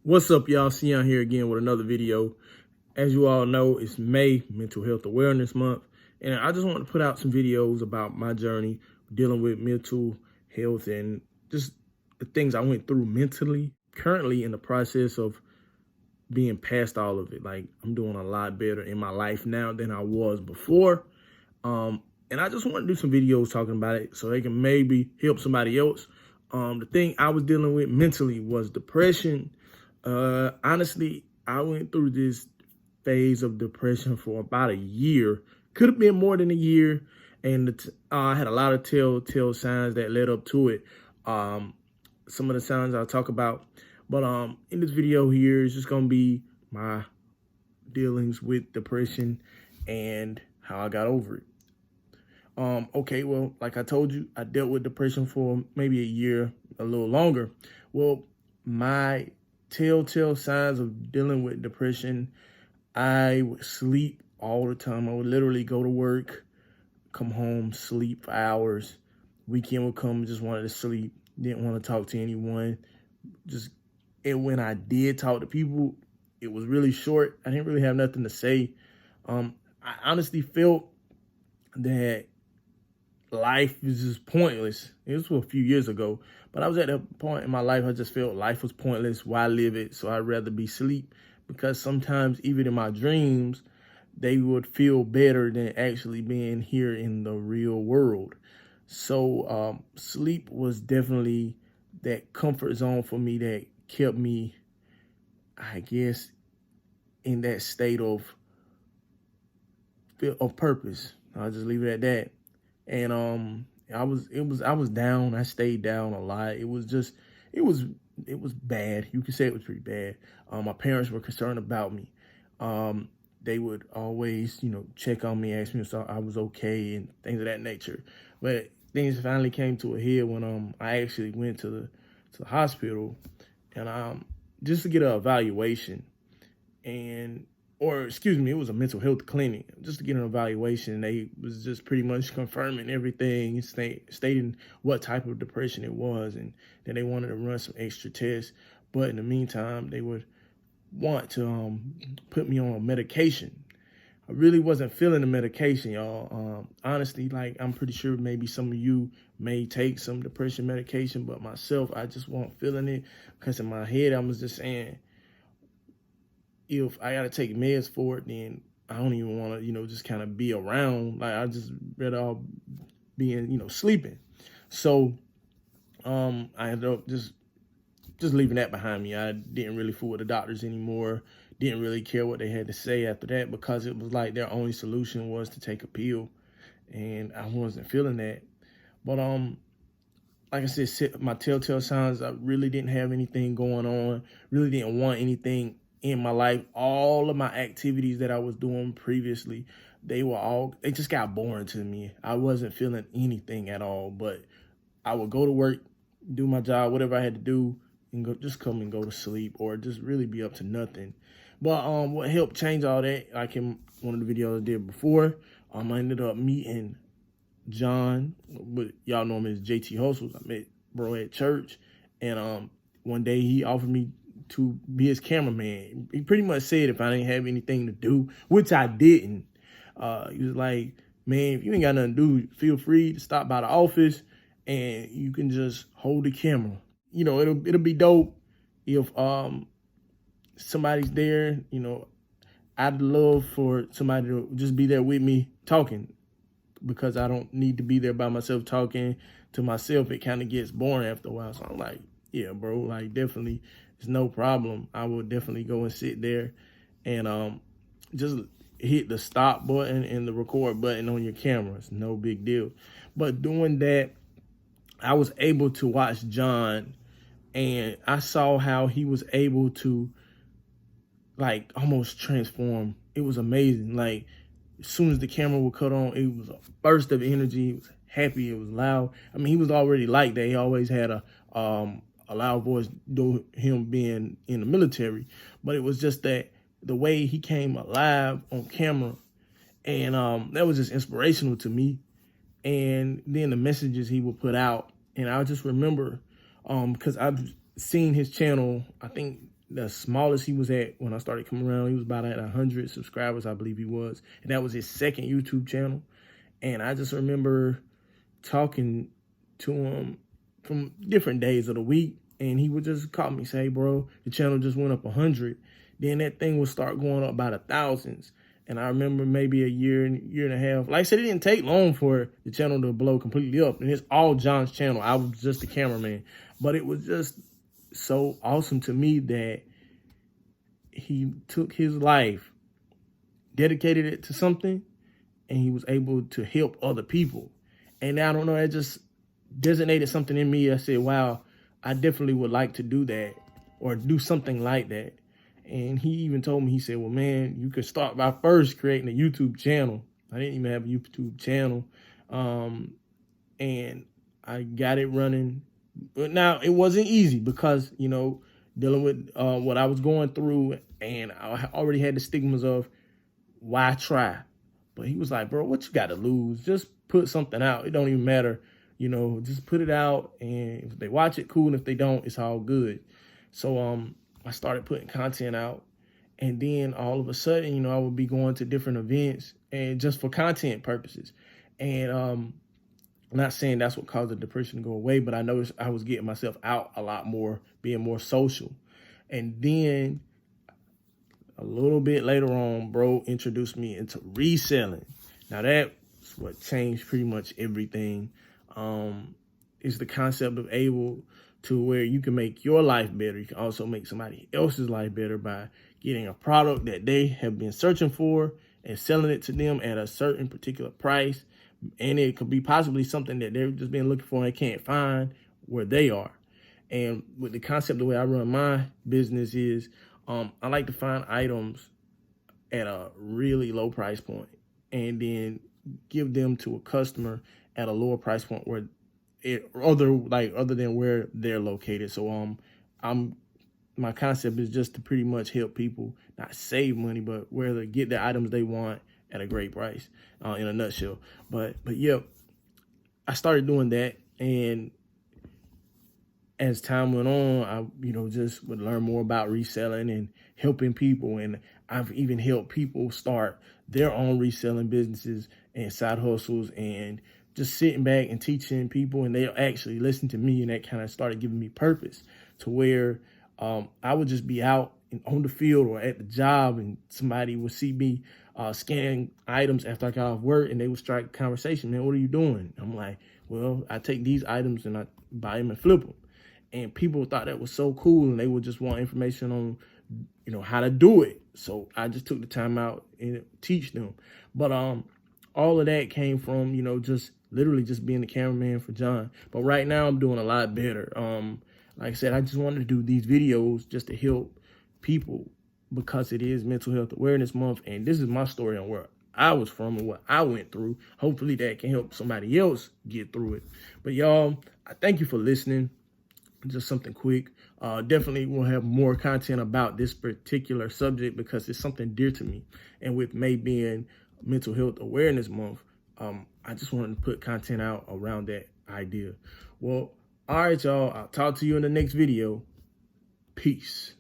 What's up, y'all? Sion here again with another video. As you all know, it's May, Mental Health Awareness Month, and I just want to put out some videos about my journey dealing with mental health and just the things I went through mentally. Currently in the process of being past all of it. Like, I'm doing a lot better in my life now than I was before. And I just want to do some videos talking about it so they can maybe help somebody else. The thing I was dealing with mentally was depression. Honestly, I went through this phase of depression for about a year. Could have been more than a year. And I had a lot of telltale signs that led up to it. Some of the signs I'll talk about. But in this video here is just going to be my dealings with depression and how I got over it. Okay, well, like I told you, I dealt with depression for maybe a year, a little longer. Well, my telltale signs of dealing with depression, I would sleep all the time. I would literally go to work, come home, sleep for hours. Weekend would come, just wanted to sleep, didn't want to talk to anyone. And when I did talk to people, it was really short. I didn't really have nothing to say. I honestly felt that life is just pointless. It was a few years ago, but I was at a point in my life I just felt life was pointless. Why live it? So I'd rather be asleep, because sometimes even in my dreams, they would feel better than actually being here in the real world. So sleep was definitely that comfort zone for me that kept me, I guess, in that state of purpose. I'll just leave it at that. And I was down. I stayed down a lot. It was bad. You could say it was pretty bad. My parents were concerned about me. They would always, check on me, ask me if I was okay and things of that nature. But things finally came to a head when I actually went to the hospital, and just to get an evaluation, or excuse me, it was a mental health clinic, just to get an evaluation. They was just pretty much confirming everything, stating what type of depression it was, and then they wanted to run some extra tests. But in the meantime, they would want to put me on a medication. I really wasn't feeling the medication, y'all. Honestly, like, I'm pretty sure maybe some of you may take some depression medication, but myself, I just wasn't feeling it, because in my head, I was just saying, if I got to take meds for it, then I don't even want to, just kind of be around. Like, I just rather all being, sleeping. So I ended up just leaving that behind me. I didn't really fool with the doctors anymore. Didn't really care what they had to say after that, because it was like their only solution was to take a pill, and I wasn't feeling that. But like I said, my telltale signs, I really didn't have anything going on. Really didn't want anything in my life. All of my activities that I was doing previously, they just got boring to me. I wasn't feeling anything at all, but I would go to work, do my job, whatever I had to do, and just come and go to sleep, or just really be up to nothing. But what helped change all that, like in one of the videos I did before, I ended up meeting John, but y'all know him as JT Hustles. I met bro at church, and one day he offered me to be his cameraman. He pretty much said if I didn't have anything to do, which I didn't, he was like, man, if you ain't got nothing to do, feel free to stop by the office and you can just hold the camera. It'll be dope if somebody's there. I'd love for somebody to just be there with me talking, because I don't need to be there by myself talking to myself. It kind of gets boring after a while. So I'm like, yeah, bro, like, definitely, it's no problem. I will definitely go and sit there and just hit the stop button and the record button on your camera. It's no big deal. But doing that, I was able to watch John, and I saw how he was able to, like, almost transform. It was amazing. Like, as soon as the camera would cut on, it was a burst of energy. It was happy. It was loud. I mean, he was already like that. He always had a loud voice, though him being in the military. But it was just that the way he came alive on camera, and that was just inspirational to me. And then the messages he would put out, and I just remember, because I've seen his channel, I think the smallest he was at when I started coming around, he was about at 100 subscribers, I believe he was. And that was his second YouTube channel. And I just remember talking to him from different days of the week. And he would just call me, say, hey, bro, the channel just went up 100. Then that thing would start going up by the thousands. And I remember maybe a year and a half. Like I said, it didn't take long for the channel to blow completely up. And it's all John's channel. I was just the cameraman. But it was just so awesome to me that he took his life, dedicated it to something, and he was able to help other people. And I don't know, it just designated something in me. I said, wow, I definitely would like to do that or do something like that. And he even told me, he said, well, man, you could start by first creating a YouTube channel. I didn't even have a YouTube channel. And I got it running. But now it wasn't easy because, you know, dealing with what I was going through, and I already had the stigmas of why try. But he was like, bro, what you got to lose? Just put something out. It don't even matter. You know, just put it out, and if they watch it, cool. And if they don't, it's all good. So I started putting content out, and then all of a sudden, you know, I would be going to different events and just for content purposes. And I'm not saying that's what caused the depression to go away, but I noticed I was getting myself out a lot more, being more social. And then a little bit later on, bro introduced me into reselling. Now that's what changed pretty much everything. Is the concept of able to where you can make your life better. You can also make somebody else's life better by getting a product that they have been searching for and selling it to them at a certain particular price. And it could be possibly something that they've just been looking for and can't find where they are. And with the concept, the way I run my business is I like to find items at a really low price point and then give them to a customer at a lower price point where other than where they're located. So my concept is just to pretty much help people not save money, but where they get the items they want at a great price, in a nutshell. But yeah, I started doing that, and as time went on, I just would learn more about reselling and helping people, and I've even helped people start their own reselling businesses and side hustles, and just sitting back and teaching people, and they'll actually listen to me, and that kind of started giving me purpose to where I would just be out on the field or at the job, and somebody would see me scanning items after I got off work, and they would strike a conversation. Man, what are you doing? I'm like, well, I take these items and I buy them and flip them. And people thought that was so cool, and they would just want information on, how to do it. So I just took the time out and teach them. But all of that came from, just literally just being the cameraman for John. But right now I'm doing a lot better. Like I said, I just wanted to do these videos just to help people because it is Mental Health Awareness Month. And this is my story on where I was from and what I went through. Hopefully that can help somebody else get through it. But y'all, I thank you for listening. Just something quick. Definitely will have more content about this particular subject because it's something dear to me. And with May being Mental Health Awareness Month, I just wanted to put content out around that idea. Well, all right, y'all. I'll talk to you in the next video. Peace.